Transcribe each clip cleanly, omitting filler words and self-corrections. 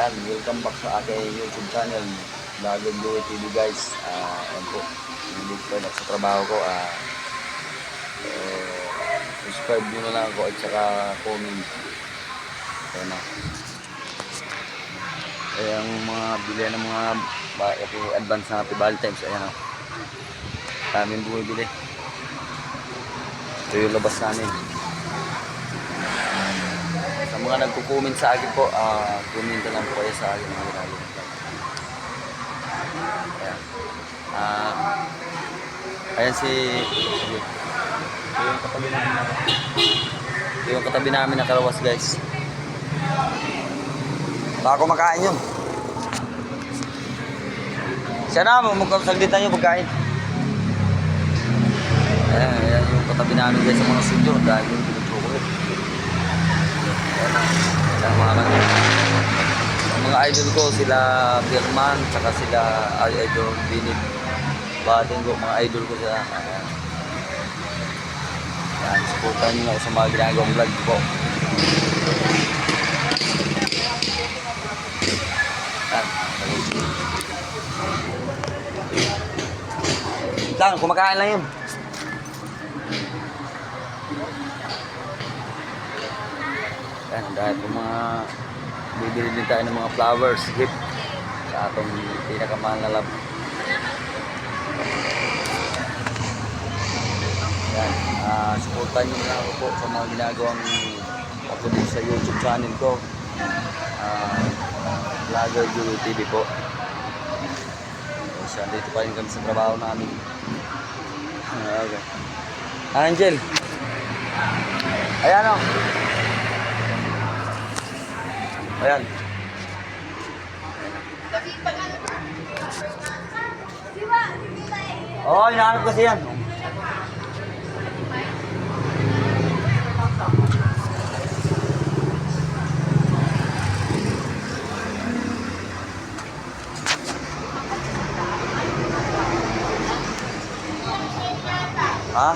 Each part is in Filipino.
Yan, welcome back sa aking YouTube channel, Vlogger Joey TV guys. Yan po, hindi ko na sa trabaho ko. Subscribe nyo na lang ako at saka comment. Ayan na. Ayan ang mga bilihan ng mga advance na Happy Valentine's. Ayan na. Daming bumibili. Ito yung labas namin. Sa mga nagko-comment sa akin po, comment lang po kayo sa akin mga ginagawa. Ayan. Ayan yung katabi namin na kalawas guys. Baka kumakain yun. Siya na, magsaglitan yung pagkain. Ayan yung katabi namin guys sa mga studio dahil yung pinuchocolate. Mga idol ko sila Birman tsaka sila idol Binit Batin ko, mga idol ko sila. Yan, supportan nyo ako sa mga ginagawang vlog ko. Yan, lang, kumakain lang yun. Yan, dahil kung mga bibili din tayo ng mga flowers, gift sa atong pinakamahal na love. Yan, supportan nyo na ako po sa mga ginagawang upload sa YouTube channel ko, Vlogger Joey TV po. So, dito pa rin kami sa trabaho namin. Okay. Angel, ayan o. Ayan. Oo, hinahanap kasi yan. Ha?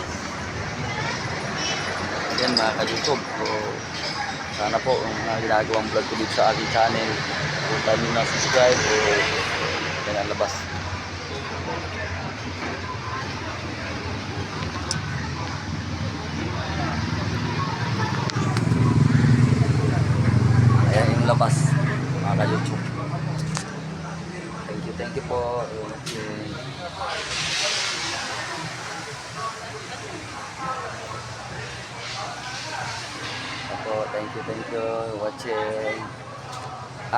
Ayan mga ka-YouTube. So, sana po ang ginagawang vlog ko dito sa aking channel, kung tayo nyo na subscribe o yan ang labas. Ayan yung labas mga ka-YouTube. Thank you po. Thank you watching.